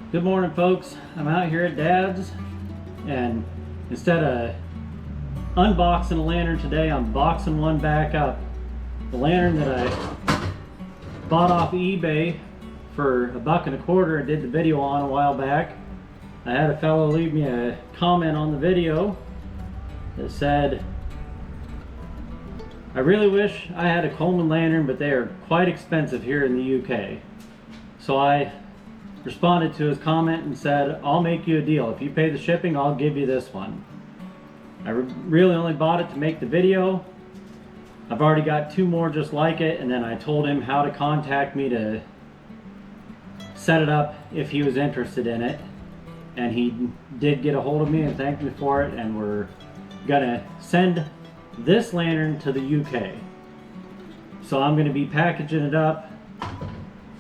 Good morning, folks. I'm out here at Dad's, and instead of unboxing a lantern today, I'm boxing one back up. The lantern that I bought off eBay for $1.25 and did the video on a while back. I had a fellow leave me a comment on the video that said, "I really wish I had a Coleman lantern, but they are quite expensive here in the UK." So I responded to his comment and said, "I'll make you a deal. If you pay the shipping, I'll give you this one." I really only bought it to make the video. I've already got two more just like it, and then I told him how to contact me to set it up if he was interested in it. And he did get a hold of me and thanked me for it, and we're gonna send this lantern to the UK. So I'm gonna be packaging it up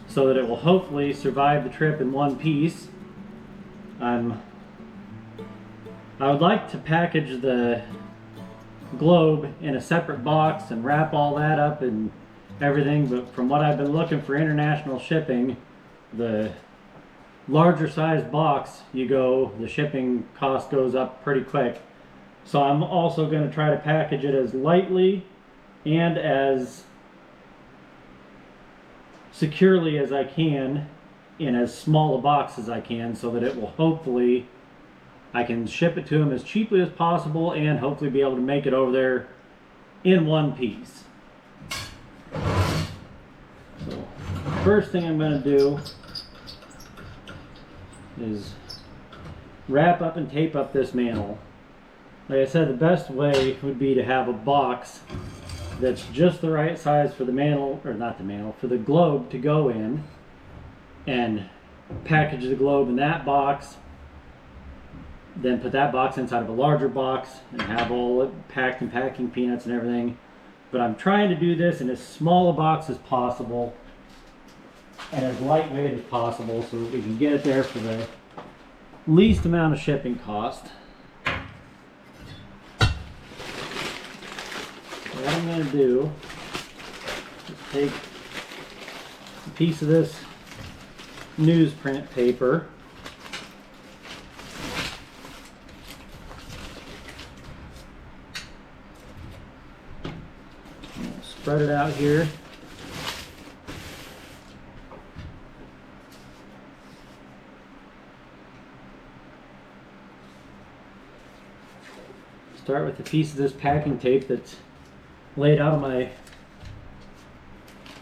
so that it will hopefully survive the trip in one piece. I would like to package the globe in a separate box and wrap all that up and everything, but from what I've been looking for international shipping, the larger size box the shipping cost goes up pretty quick. So I'm also going to try to package it as lightly and as securely as I can in as small a box as I can, so that it will hopefully, I can ship it to him as cheaply as possible and hopefully be able to make it over there in one piece. So first thing I'm going to do is wrap up and tape up this mantle. Like I said, the best way would be to have a box that's just the right size for the mantle, or not the mantle, for the globe to go in, and package the globe in that box, then put that box inside of a larger box and have all it packed in packing peanuts and everything. But I'm trying to do this in as small a box as possible and as lightweight as possible so that we can get it there for the least amount of shipping cost. What I'm going to do is take a piece of this newsprint paper, spread it out here, start with a piece of this packing tape that's laid out on my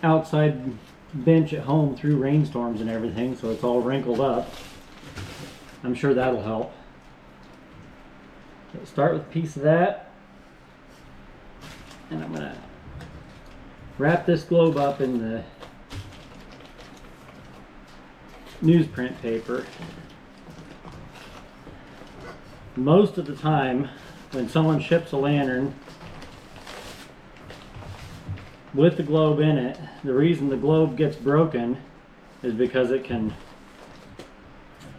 outside bench at home through rainstorms and everything, so it's all wrinkled up. I'm sure that'll help. So start with a piece of that, and I'm going to wrap this globe up in the newsprint paper. Most of the time when someone ships a lantern with the globe in it, the reason the globe gets broken is because it can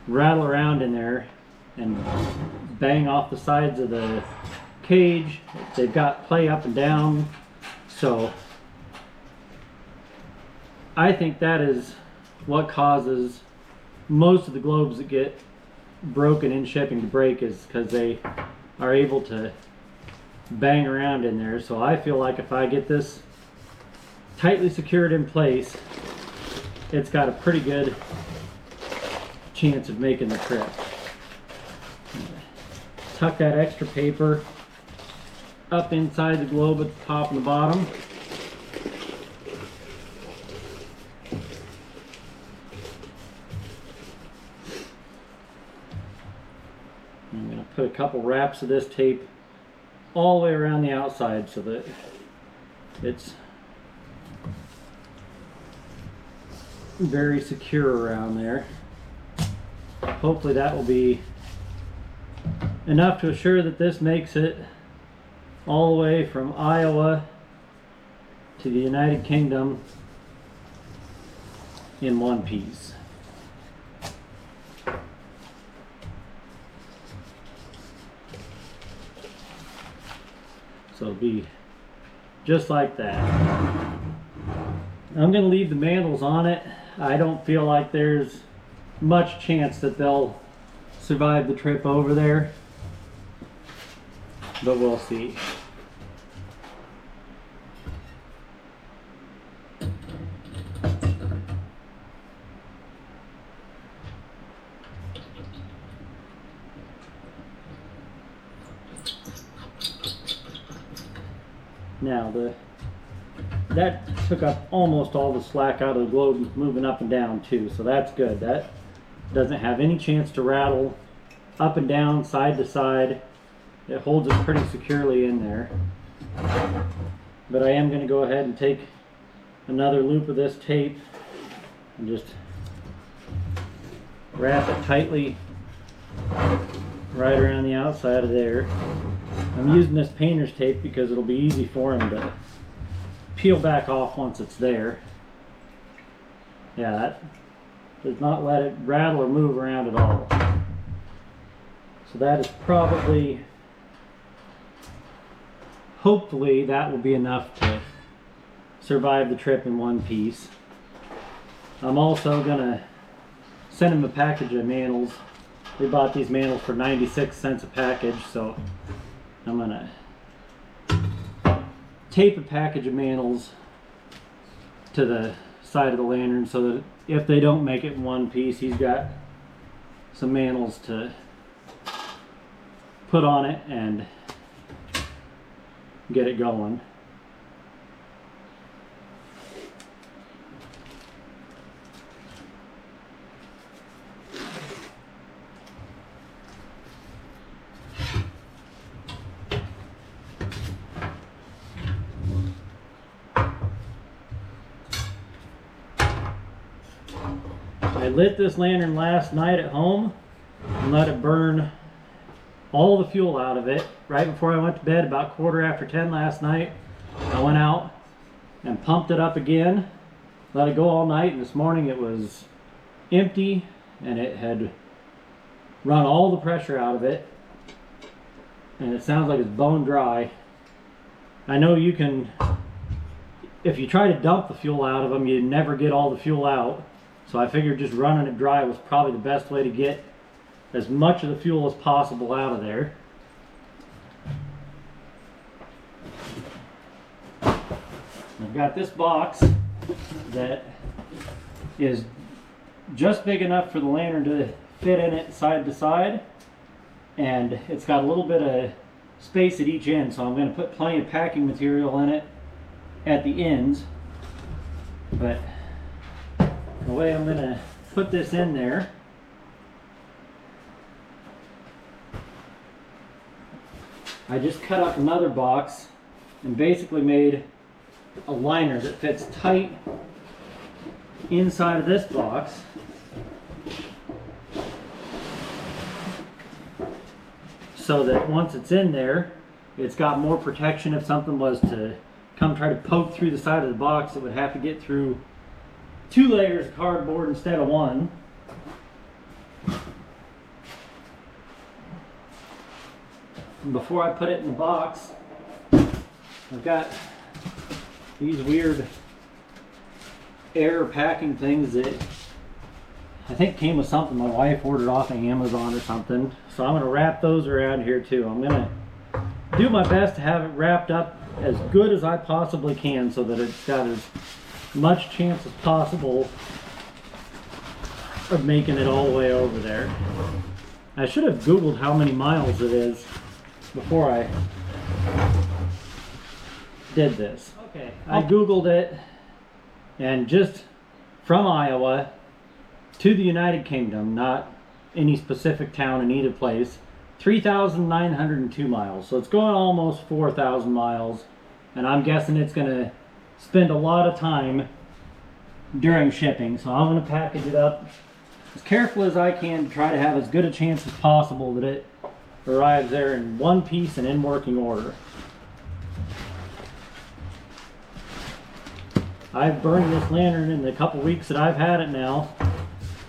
rattle around in there and bang off the sides of the cage. They've got play up and down, so I think that is what causes most of the globes that get broken in shipping to break, is because they are able to bang around in there. So I feel like if I get this tightly secured in place, it's got a pretty good chance of making the trip. Tuck that extra paper up inside the globe at the top and the bottom. I'm going to put a couple wraps of this tape all the way around the outside so that it's very secure around there. Hopefully that will be enough to assure that this makes it all the way from Iowa to the United Kingdom in one piece. So it'll be just like that. I'm going to leave the mantles on it. I don't feel like there's much chance that they'll survive the trip over there, but we'll see. Now that took up almost all the slack out of the globe moving up and down too, so that's good. That doesn't have any chance to rattle up and down, side to side. It holds it pretty securely in there. But I am going to go ahead and take another loop of this tape and just wrap it tightly right around the outside of there. I'm using this painter's tape because it'll be easy for him to peel back off once it's there. Yeah, that does not let it rattle or move around at all. So that is probably, hopefully that will be enough to survive the trip in one piece. I'm also gonna send him a package of mantles. We bought these mantles for 96 cents a package, so I'm gonna tape a package of mantles to the side of the lantern so that if they don't make it in one piece, he's got some mantles to put on it and get it going. I lit this lantern last night at home and let it burn all the fuel out of it. Right before I went to bed, about 10:15 last night, I went out and pumped it up again, let it go all night, and this morning it was empty and it had run all the pressure out of it, and it sounds like it's bone dry. I know you can, if you try to dump the fuel out of them, you never get all the fuel out. So I figured just running it dry was probably the best way to get as much of the fuel as possible out of there. I've got this box that is just big enough for the lantern to fit in it side to side, and it's got a little bit of space at each end, so I'm going to put plenty of packing material in it at the ends. But the way I'm going to put this in there, I just cut up another box and basically made a liner that fits tight inside of this box. So that once it's in there, it's got more protection. If something was to come try to poke through the side of the box, it would have to get through 2 layers of cardboard instead of 1. And before I put it in the box, I've got these weird air packing things that I think came with something my wife ordered off of Amazon or something. So I'm going to wrap those around here too. I'm going to do my best to have it wrapped up as good as I possibly can so that it's got as much chance as possible of making it all the way over there. I should have Googled how many miles it is before I did this. Okay, I Googled it, and just from Iowa to the United Kingdom, not any specific town in either place, 3,902 miles. So it's going almost 4,000 miles, and I'm guessing it's going to spend a lot of time during shipping. So I'm going to package it up as careful as I can to try to have as good a chance as possible that it arrives there in one piece and in working order. I've burned this lantern in the couple weeks that I've had it now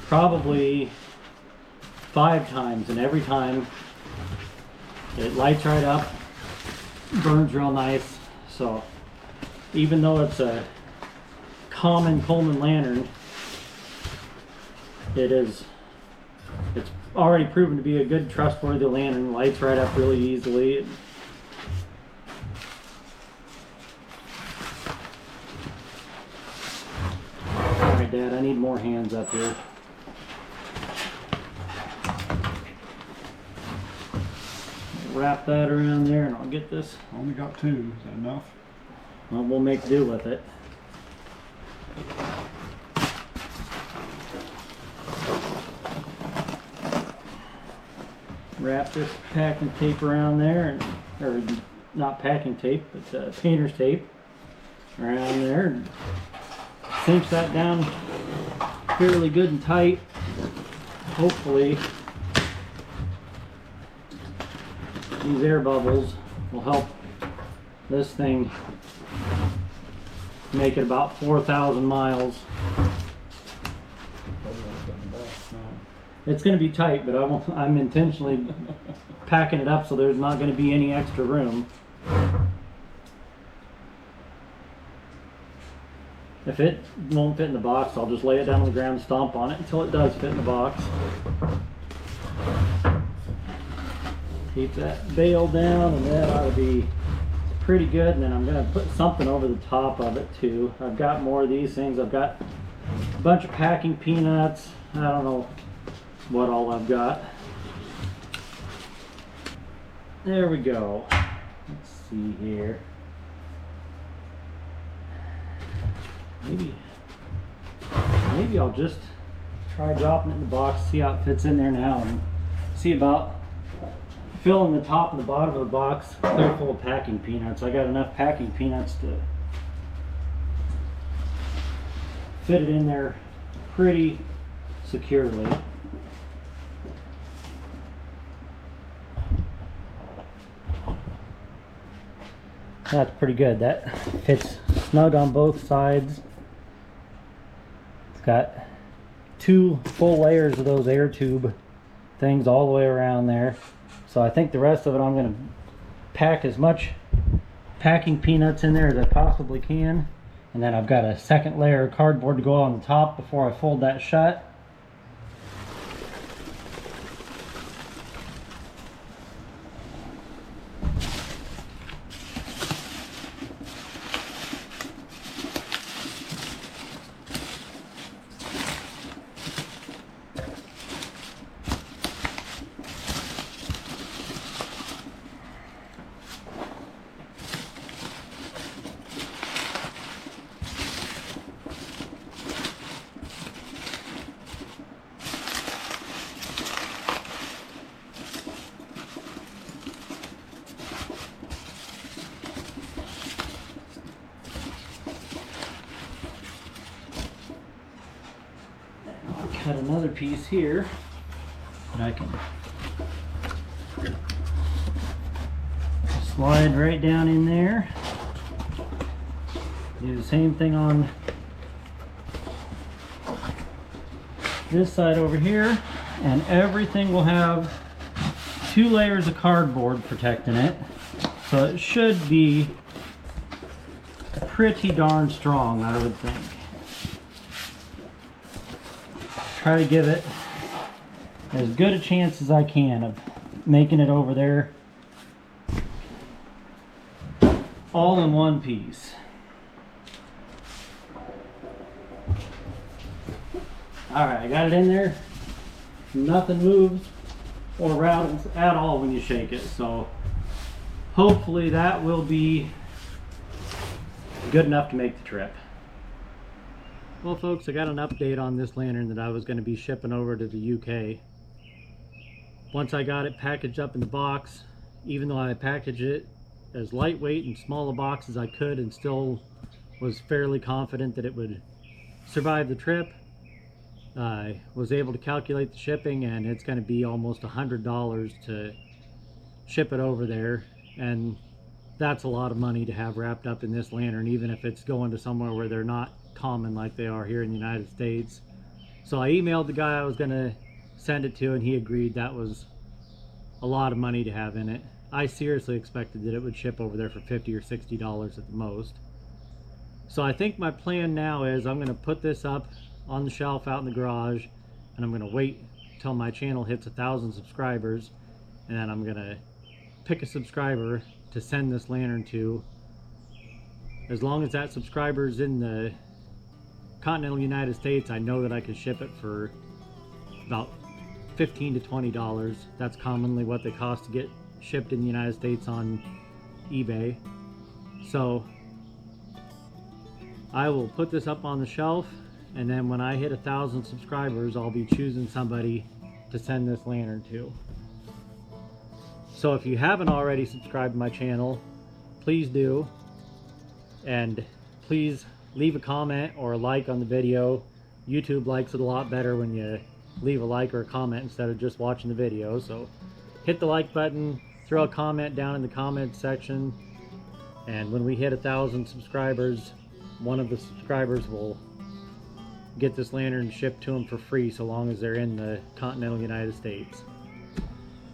probably 5 times, and every time it lights right up, burns real nice. So even though it's a common Coleman lantern, it is already proven to be a good, trustworthy lantern. Lights right up really easily. Alright, Dad, I need more hands up here. Wrap that around there and I'll get this. Only got 2. Is that enough? Well, we'll make do with it. Wrap this packing tape around there, or not packing tape, but painter's tape around there, and cinch that down fairly good and tight. Hopefully these air bubbles will help this thing make it about 4,000 miles. It's going to be tight, but I'm intentionally packing it up so there's not going to be any extra room. If it won't fit in the box, I'll just lay it down on the ground and stomp on it until it does fit in the box. Keep that bail down, and that ought to be pretty good. And then I'm going to put something over the top of it too. I've got more of these things. I've got a bunch of packing peanuts. I don't know what all I've got. There we go. Let's see here. Maybe I'll just try dropping it in the box, see how it fits in there now, and see about filling the top and the bottom of the box clear full of packing peanuts. I got enough packing peanuts to fit it in there pretty securely. That's pretty good. That fits snug on both sides. It's got 2 full layers of those air tube things all the way around there. So I think the rest of it I'm going to pack as much packing peanuts in there as I possibly can. And then I've got a second layer of cardboard to go on the top before I fold that shut. Cut another piece here that I can slide right down in there. Do the same thing on this side over here, and everything will have 2 layers of cardboard protecting it, so it should be pretty darn strong, I would think. Try to give it as good a chance as I can of making it over there all in one piece. Alright, I got it in there. Nothing moves or rattles at all when you shake it, so hopefully that will be good enough to make the trip. Well folks, I got an update on this lantern that I was going to be shipping over to the UK. Once I got it packaged up in the box, even though I packaged it as lightweight and small a box as I could and still was fairly confident that it would survive the trip, I was able to calculate the shipping, and it's going to be almost $100 to ship it over there, and that's a lot of money to have wrapped up in this lantern, even if it's going to somewhere where they're not common like they are here in the United States. So I emailed the guy I was going to send it to, and he agreed that was a lot of money to have in it. I seriously expected that it would ship over there for $50 or $60 at the most. So I think my plan now is I'm going to put this up on the shelf out in the garage, and I'm going to wait till my channel hits 1,000 subscribers, and then I'm gonna pick a subscriber to send this lantern to. As long as that subscriber's in the continental United States, I know that I can ship it for about $15 to $20. That's commonly what they cost to get shipped in the United States on eBay. So I will put this up on the shelf, and then when I hit 1,000 subscribers, I'll be choosing somebody to send this lantern to. So if you haven't already subscribed to my channel, please do, and please leave a comment or a like on the video. YouTube likes it a lot better when you leave a like or a comment instead of just watching the video. So hit the like button, throw a comment down in the comments section, and when we hit 1,000 subscribers, one of the subscribers will get this lantern shipped to them for free, so long as they're in the continental United States.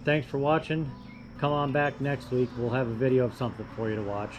Thanks for watching. Come on back next week. We'll have a video of something for you to watch.